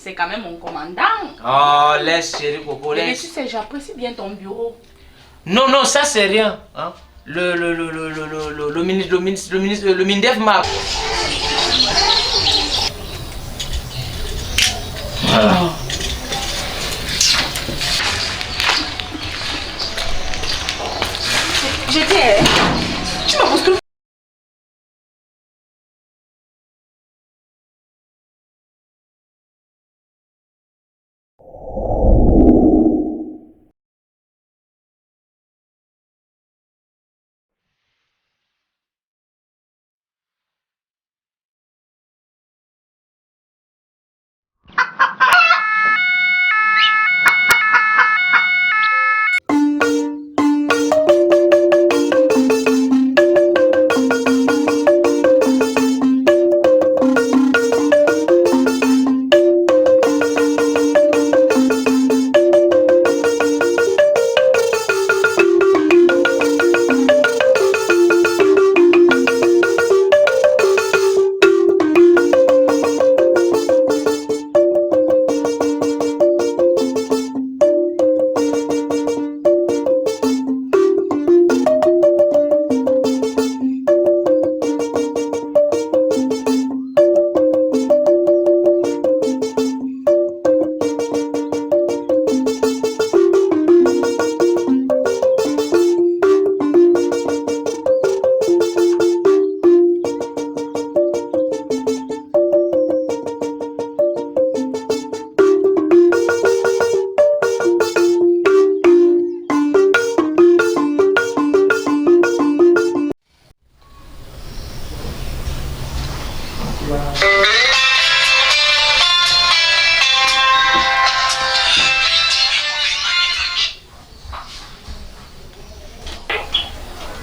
c'est quand même mon commandant. Oh, laisse chérie Coco, Mais laisse. tu sais, j'apprécie bien ton bureau. Non, non, ça c'est rien. Hein? Le Mindef m'a... Voilà. J'étais... Tu me bouscules.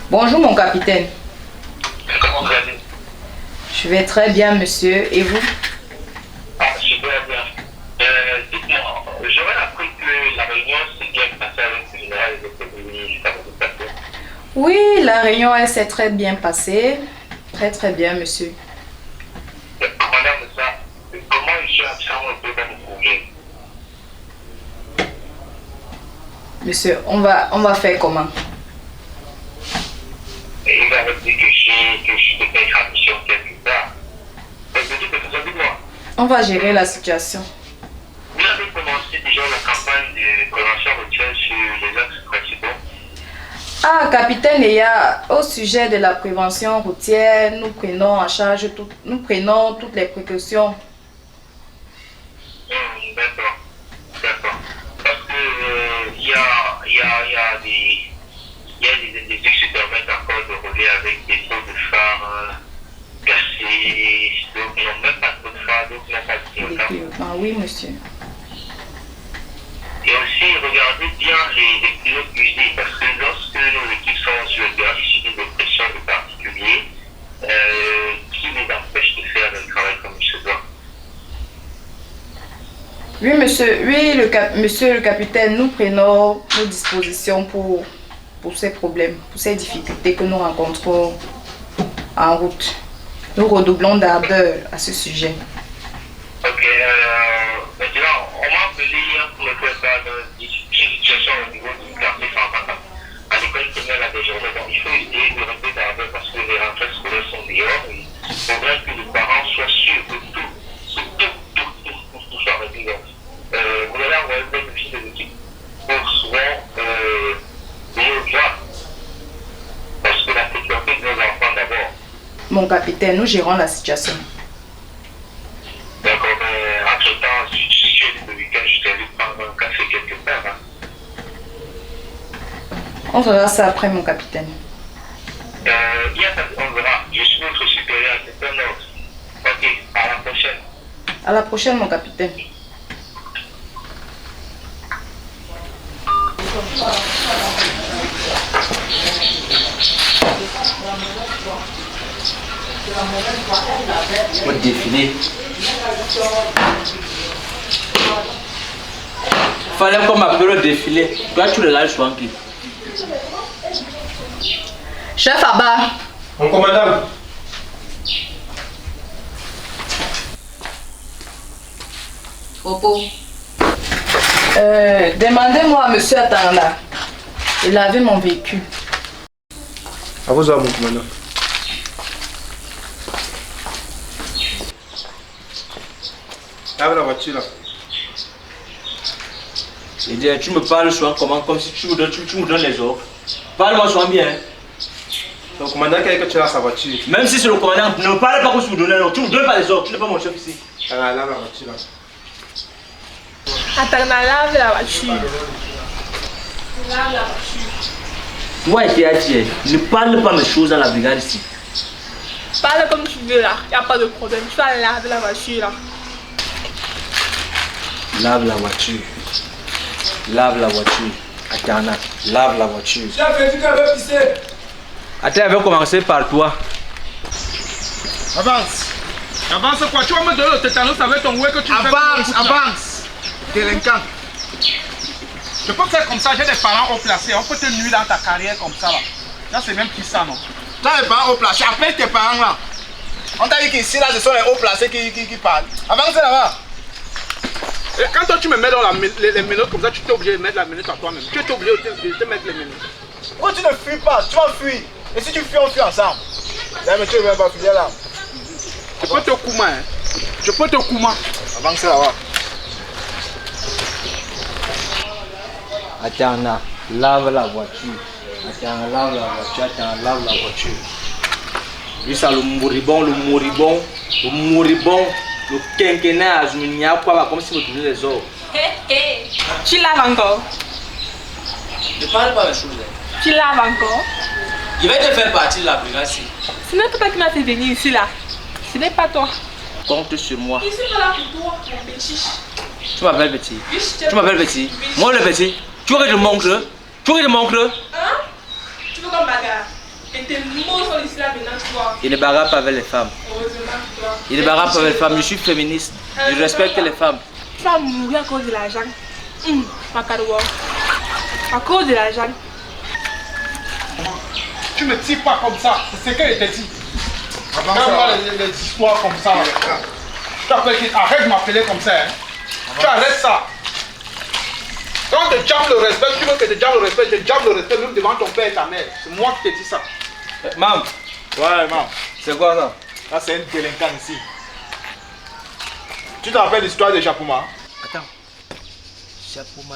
Bonjour mon capitaine. Comment vous allez? Je vais très bien monsieur. Et vous? Ah, super bien. Dites-moi, j'aurais appris que la réunion s'est bien passée avec le général et le premier ministre. Ça va vous passer? Oui, la réunion elle s'est très bien passée. Très bien monsieur. Madame, ça, comment je suis absent un peu dans le projet? Monsieur, on va faire comment? Et il avait dit que je devais être en mission quelque part. Mais je dis que ça dit moi. On va gérer la situation. Vous avez commencé déjà la campagne de prévention routière sur les axes principaux. Ah, capitaine Léa, au sujet de la prévention routière, nous prenons en charge nous prenons toutes les précautions. D'accord. D'accord. Parce que il y a des individus qui se permettent encore de rouler avec des pots de phare cassés, d'autres n'ont même pas de pots de phare, d'autres n'ont pas de clignotant. Ah oui, monsieur. Et aussi, regardez bien les pilotes usés, parce que lorsque nos équipes sont sur le terrain, il subissent des pressions de particuliers qui les empêchent de faire le travail comme il se doit. Oui, monsieur. Oui, monsieur le capitaine, nous prenons nos dispositions pour ces problèmes, pour ces difficultés que nous rencontrons en route. Nous redoublons d'ardeur à ce sujet. Ok, maintenant, on m'a appelé hier pour me faire part d'une situation au niveau du quartier Fantaka. À l'école primaire, à des journées, donc il faut essayer de rester d'ardeur parce que les rentrées scolaires sont dehors. Il faudrait que les parents soient sûrs que tout soit réglé. Vous allez envoyer des filles de l'équipe pour souvent veiller au droit. Parce que la sécurité de nos enfants d'abord. Mon capitaine, nous gérons la situation. D'accord, mais entre-temps, si tu es le week-end, je t'invite prendre un café quelque part. Hein. On verra ça après, mon capitaine. On verra. Je suis votre supérieur, c'est un ordre. Ok, à la prochaine. À la prochaine, mon capitaine. Au défilé. Fallait qu'on m'appelle au défilé. Toi, tu le lâches tranquille. Chef Abba. Mon commandant. Repos. Demandez-moi à monsieur Atanda de laver mon véhicule. À vos hommes, commandant. Lave la voiture là. Et dis, tu me parles souvent comment, comme si tu me donnes les ordres. Parle-moi souvent bien. Hein. Le commandant qui a dit que tu as sa voiture. Même si c'est le commandant, ne me parle pas comme si tu me donnais l'ordre. Tu ne me donnes pas les ordres, tu n'es pas mon chef ici. Lave la voiture là. Attends, lave la voiture. Lave la voiture. Toi et Théatier, ne parle pas mes choses dans la brigade ici. Parle comme tu veux là, il n'y a pas de problème. Tu vas laver la voiture là. Lave la voiture. Lave la voiture. Attends, lave la voiture. Attends, elle va commencer par toi. Avance. Avance quoi? Tu vas me donner le tétanos avec ton ouais que tu avance, avance. Délinquant. Je peux faire comme ça, j'ai des parents haut placés. On peut te nuire dans ta carrière comme ça là. Là c'est même qui ça non? T'as des parents haut placés, appelle tes parents là. On t'a dit qu'ici là ce sont les hauts placés qui parlent. Avance là-bas. Et quand toi tu me mets dans les minutes comme ça, tu t'es obligé de mettre la minute à toi-même. Tu es obligé de te mettre les minutes. Oh tu ne fuis pas, tu vas fuir. Et si tu fuis, on fuit ensemble. Là mais tu ne veux pas fuir là. Je peux te coumer hein. Je peux te coumer. Avance là-bas. Attends, lave la voiture. Attends, lave la voiture. Attends, lave la voiture. Lui, ça, le moribond, le quinquennat, je me n'y a pas comme si me donnait les ordres. Tu laves encore. Ne parle pas mes choses. Tu laves encore. Il va te faire partie de la brigade ici. Ce n'est pas toi qui m'as fait venir ici là. Ce n'est pas toi. Compte sur moi. Je suis pas là pour toi, mon petit. Tu m'appelles petit. Tu m'appelles petit. Moi le petit. Tu veux que je montre? Tu veux que je montre? Hein? Tu veux qu'on bagarre? Et tes mots sont ici là maintenant, tu vois. Il ne bagarre pas avec les femmes. Heureusement que toi. Il ne bagarre pas avec les femmes. Je suis féministe. Je respecte les femmes. Tu vas mourir à cause de l'argent. Ma caroua. À cause de l'argent. Tu me tires pas comme ça, c'est ce que je t'ai dit. Regarde-moi les histoires comme ça. Arrête de m'appeler comme ça. Hein. Tu arrêtes ça. Quand tu jammes le respect, tu veux que tu jammes le respect, je jamme le respect même devant ton père et ta mère. C'est moi qui t'ai dit ça. Mam, Ouais, maman. c'est quoi ça? Là, c'est un délinquant ici. Tu te rappelles l'histoire de Japouma? Attends. Japouma.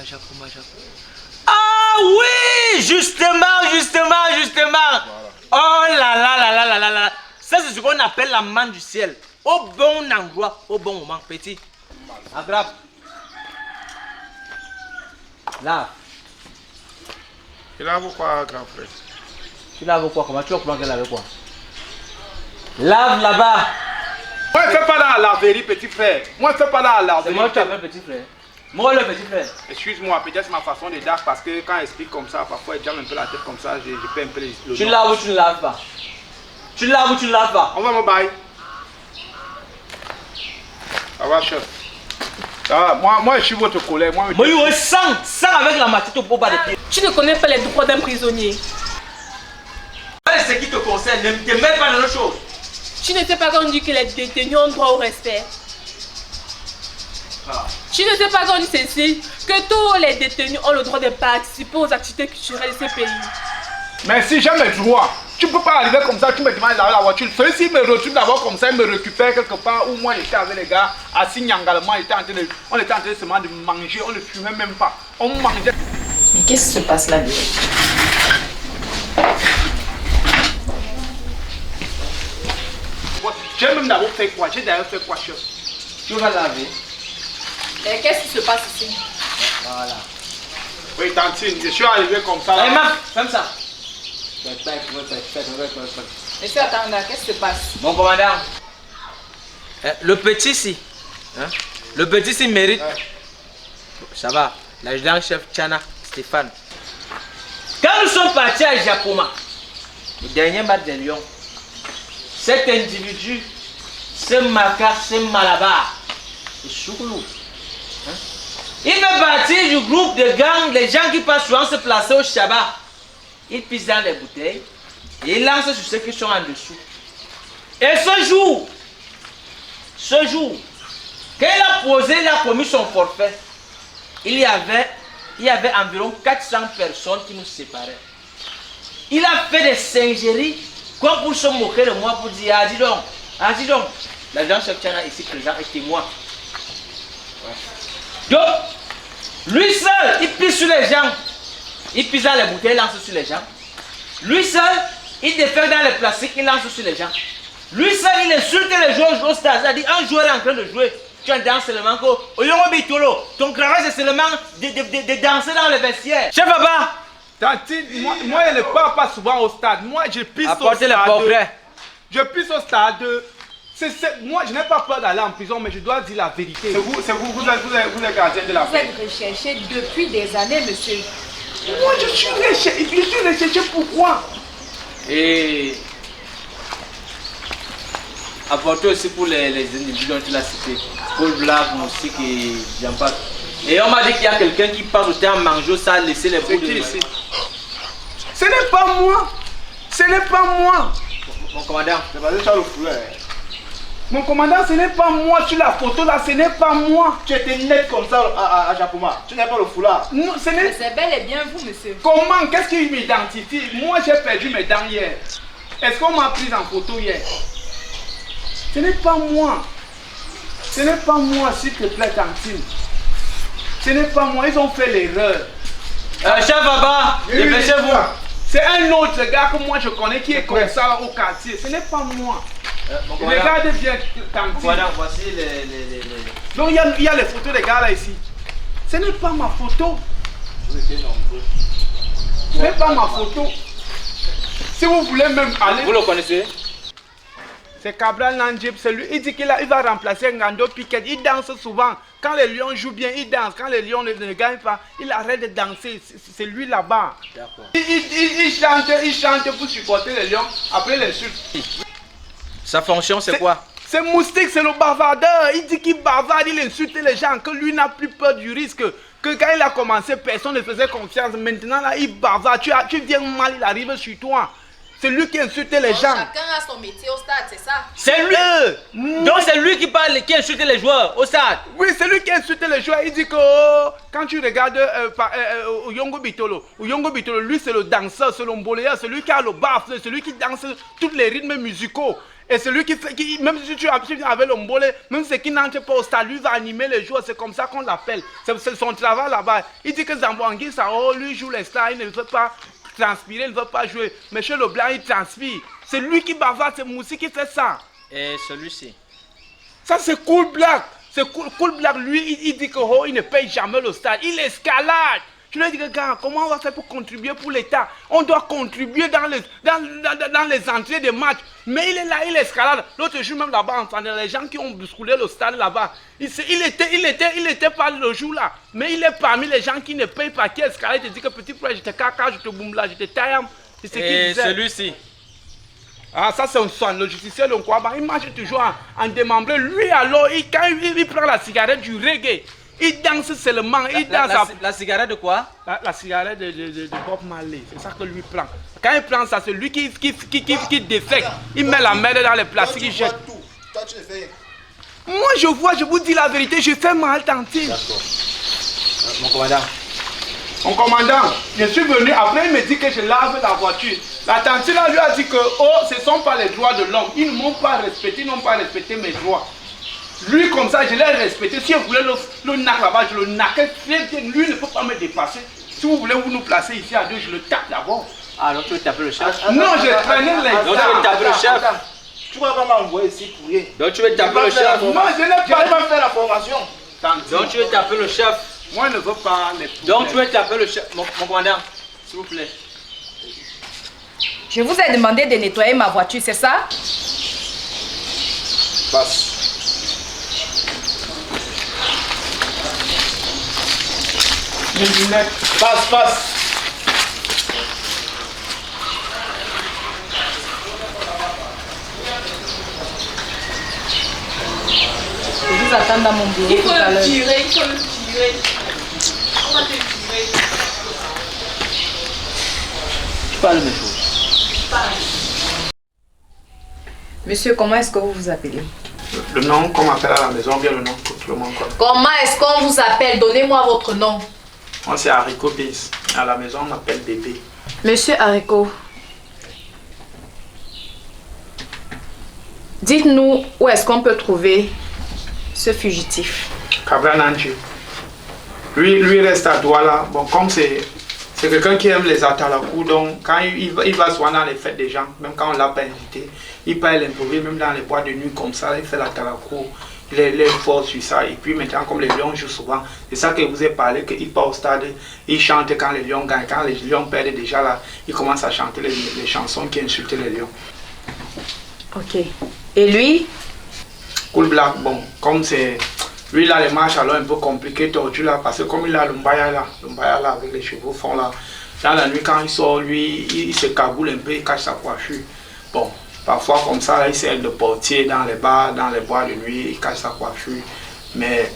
Ah oui, justement. Voilà. Oh là. Ça, c'est ce qu'on appelle la manne du ciel. Au bon endroit, au bon moment. Petit, attrape. Là. Et là, pourquoi, grand frère? Tu laves quoi? Comment tu vas prendre laver quoi? Lave là-bas. Moi, je ne fais pas dans la laverie, petit frère. Moi, je ne fais pas dans la laverie. C'est moi qui t'appelle petit frère. Moi le petit frère. Excuse-moi, peut-être c'est ma façon de dire parce que quand elle explique comme ça, parfois elle jamme un peu la tête comme ça, je perds un peu le Tu nom. laves ou tu ne laves pas? Tu laves ou tu ne laves pas? On va me bailler. Ça va, chef. Ça va, moi je suis votre collègue. Moi, Moi, sang avec la matite au bas des pieds. Tu ne connais pas les droits d'un prisonnier. Ce qui te concerne, ne te mets pas dans nos choses. Tu ne sais pas qu'on dit que les détenus ont droit au respect. Tu ne sais pas qu'on dit ceci, que tous les détenus ont le droit de participer aux activités culturelles de ce pays. mais si j'ai mes droits, tu ne peux pas arriver comme ça, tu me demandes de laver la voiture. S'il me retrouve d'abord comme ça, il me récupère quelque part où moi j'étais avec les gars, assis nyangalement, on était en train de seulement de manger, on ne fumait même pas. On mangeait. Mais qu'est-ce qui se passe là-dedans? J'ai même d'abord fait quoi? J'ai d'ailleurs fait quoi, chef? Tu vas laver. Et qu'est-ce qui se passe ici? Voilà. Oui, Tantine, je suis arrivé comme ça. Allez, maman, comme ça. Monsieur Atanda, qu'est-ce qui se passe? Mon commandant. Le petit ici. Hein? Le petit ici mérite. Ça va. L'adjudant-chef Tchana, Stéphane. Quand nous sommes partis à Japoma, le dernier match des Lions, cet individu, ce macaque, ce malabar, c'est Chouklou. Hein? Il fait partie du groupe de gang, les gens qui passent souvent se placer au Shabbat. Il pisse dans les bouteilles et il lance sur ceux qui sont en dessous. Et ce jour, Quand il a posé, il a commis son forfait. Il y avait environ 400 personnes qui nous séparaient. Il a fait des singeries comme pour se moquer de moi, pour dire, ah dis donc, l'agent chef Tchana ici présent est témoin. Donc, lui seul, il pisse sur les gens. Il pisse dans les bouteilles, il lance sur les gens. Lui seul, il défait dans les plastiques, il lance sur les gens. Lui seul, il insulte les joueurs au stade. C'est-à-dire, un joueur est en train de jouer. Tu entends seulement que ton travail c'est seulement de danser dans le vestiaire. Chef Baba! Tantine, moi je ne pars pas souvent au stade. Moi je pisse Apportez au stade. le portrait. Je pisse au stade. Moi je n'ai pas peur d'aller en prison, mais je dois dire la vérité. Vous êtes gardien de la Vous êtes recherché depuis des années, monsieur. Moi je suis recherché pourquoi? Et apportez aussi pour les individus dont tu l'as cité. Paul Black, Moussik et Jean-Paul. Et on m'a dit qu'il y a quelqu'un qui passe au terme manger ça, laisser les bouts de ici. Ce n'est pas moi. Ce n'est pas moi. Mon commandant. C'est parce que tu as le foulard. Mon commandant, ce n'est pas moi. Sur la photo là, ce n'est pas moi. Tu étais net comme ça à Japoma. Tu n'as pas le foulard. Non, ce n'est. C'est bel et bien vous, monsieur. Comment? Qu'est-ce qui m'identifie? Moi, j'ai perdu mes dents hier. Est-ce qu'on m'a pris en photo hier? Ce n'est pas moi. Ce n'est pas moi, s'il te plaît, Tantine. Ce n'est pas moi, ils ont fait l'erreur. Chef Baba, dépêchez-vous. C'est un autre gars que moi je connais qui est comme ça au quartier. Ce n'est pas moi. Regardez bien, Tantine. Voilà, voici les... Donc il y a les photos des gars là ici. Ce n'est pas ma photo. Ce n'est pas ma photo. Si vous voulez même aller... Vous le connaissez? C'est Cabral Nandjib, c'est lui. Il dit qu'il va remplacer Ngando Piquet. Il danse souvent. Quand les lions jouent bien, il danse. Quand les lions ne gagnent pas, il arrête de danser. C'est lui là-bas. Il chante pour supporter les lions. Après les chutes. Sa fonction, c'est quoi? C'est Moustique, c'est le bavardeur. Il dit qu'il bavarde, il insulte les gens. Que lui n'a plus peur du risque. Que quand il a commencé, personne ne faisait confiance. Maintenant, là, il bavarde. Tu viens mal, il arrive sur toi. C'est lui qui insulte les gens. Chacun a son métier au stade, c'est ça? C'est lui. Donc c'est lui qui parle, qui insulte les joueurs au stade. Oui, c'est lui qui insulte les joueurs. Il dit que quand tu regardes Yongo Bitolo, lui c'est le danseur, c'est l'omboléa, c'est lui qui a le baffle, c'est lui qui danse tous les rythmes musicaux. Et c'est lui qui fait, même si tu viens avec l'ombolé, même ceux qui n'entrent pas au stade, lui va animer les joueurs, c'est comme ça qu'on l'appelle. C'est son travail là-bas. Il dit que Zambouangui, lui joue les stars, il ne veut pas transpirer, il ne veut pas jouer. Mais chez le blanc, il transpire. C'est lui qui bavarde, c'est Moussi qui fait ça. Et celui-ci? Ça, c'est Cool Black. C'est cool Black, lui, il dit que il ne paye jamais le stade. Il escalade. Je lui ai dit, gars, comment on va faire pour contribuer pour l'État? On doit contribuer dans les entrées des matchs. Mais il est là, il escalade. L'autre jour, même là-bas, entendait les gens qui ont bousculé le stade là-bas. Il était pas le jour là. Mais il est parmi les gens qui ne payent pas, qui escaladent. Il te dit que petit frère, j'étais caca, je te boum là, j'étais taillam. Et celui-ci? Ah, ça c'est un son, le justicier, le Kwaba, il marche toujours en démembré. Lui alors, quand il prend la cigarette du reggae, il danse seulement, il danse. La cigarette de quoi? La cigarette de Bob Marley, c'est ça que lui prend. Quand il prend ça, c'est lui qui défecte. Il met la merde dans les plastiques, il jette. Toi, tu le fais. Moi je vois, je vous dis la vérité, je fais mal, Tantine. D'accord. Mon commandant. Mon commandant, je suis venu, après il me dit que je lave la voiture. La Tantine lui a dit que, ce ne sont pas les droits de l'homme. Ils ne m'ont pas respecté, ils n'ont pas respecté mes droits. Lui comme ça, je l'ai respecté. Si je voulais le nac là-bas, je le naquais. Lui ne peut pas me dépasser. Si vous voulez vous nous placer ici à deux, je le tape d'abord. Ah, donc tu veux taper le chef? Non, je traînais les Donc tu veux taper le chef? Tu vas pas m'envoyer ici pour rien. Donc tu veux taper le chef? Non, je n'ai pas fait la formation. Donc tu veux taper le chef? Moi, je ne veux pas les problèmes. Donc tu veux taper le chef? Mon commandant, s'il vous plaît. Je vous ai demandé de nettoyer ma voiture, c'est ça? Passe. Passe. Je vous attends dans mon bureau Il faut tout à le l'heure. tirer, il faut le tirer. On va te tirer. Tu parles mes choses. Monsieur, comment est-ce que vous vous appelez? Le nom qu'on m'appelle à la maison, bien le nom que tout le monde connaît. Comment est-ce qu'on vous appelle? Donnez-moi votre nom. Moi, c'est Haricot Bis. À la maison, on m'appelle Bébé. Monsieur Haricot, dites-nous où est-ce qu'on peut trouver ce fugitif. Kabrananji. Lui reste à Douala. Bon, comme c'est quelqu'un qui aime les atalakou, donc quand il va souvent dans les fêtes des gens, même quand on ne l'a pas invité, il peut l'improviser, même dans les bois de nuit comme ça, il fait l'atalakou, il est fort sur ça. Et puis maintenant, comme les lions jouent souvent, c'est ça que je vous ai parlé, qu'il part au stade, il chante quand les lions gagnent, quand les lions perdent déjà là, il commence à chanter les chansons qui insultent les lions. Ok. Et lui? Cool Black, bon, comme c'est... Lui là, les marches alors un peu compliquées, tordues là, parce que comme il a le mbaya là avec les cheveux fonds là, dans la nuit quand il sort, lui, il se cagoule un peu, il cache sa coiffure. Bon, parfois comme ça, là, il sert de portier dans les bars, dans les bois de nuit, il cache sa coiffure. Mais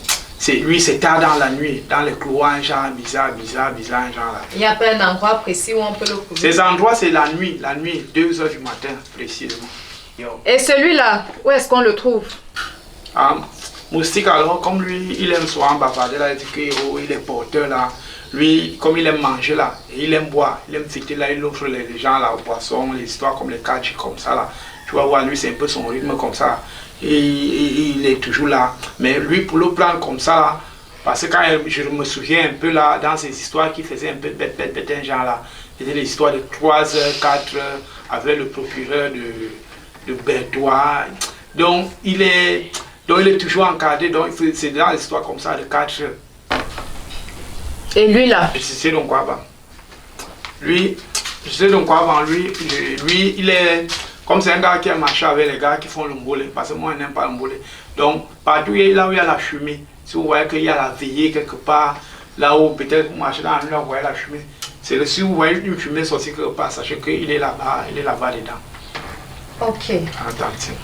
lui, c'est tard dans la nuit, dans les couloirs, un genre bizarre, un genre là. Il n'y a pas un endroit précis où on peut le trouver. Ces endroits, c'est la nuit, 2h du matin, précisément. Et celui-là, où est-ce qu'on le trouve? Ah, Moustique alors, comme lui, il aime souvent bavarder là, il dit qu'il est porteur là. Lui, comme il aime manger là, et il aime boire, il aime fêter là, il offre les gens là aux poissons, les histoires comme les catchs comme ça là. Tu vas voir, lui c'est un peu son rythme comme ça. Et il est toujours là. Mais lui, pour le plan comme ça là, parce que quand je me souviens un peu là, dans ces histoires qu'il faisait un peu bête un genre là, c'était des histoires de 3h, 4h avec le procureur de Bertois. Donc il est toujours encadré, donc c'est dans l'histoire comme ça de 4 heures. Et lui là? Je sais donc quoi avant. Lui, je sais donc quoi avant lui, il est comme c'est un gars qui a marché avec les gars qui font le mbolé, parce que moi je n'aime pas le mbolé. Donc partout là où il y a la fumée, si vous voyez qu'il y a la veillée quelque part, là où peut-être vous marchez dans la nuit, vous voyez la fumée. C'est si vous voyez une fumée sortir quelque part, sachez qu'il est là-bas, dedans. Ok. Attention.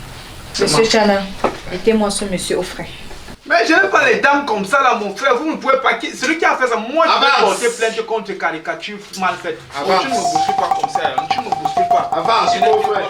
Monsieur Chana, mettez-moi ce monsieur au frais. Mais je n'aime pas les dames comme ça là, mon frère. Vous ne pouvez pas. Celui qui a fait ça, moi je vais porter plainte contre caricature mal faite. Tu ne me bouscules pas comme ça. Tu ne me bouscules pas. Avance, mon frère.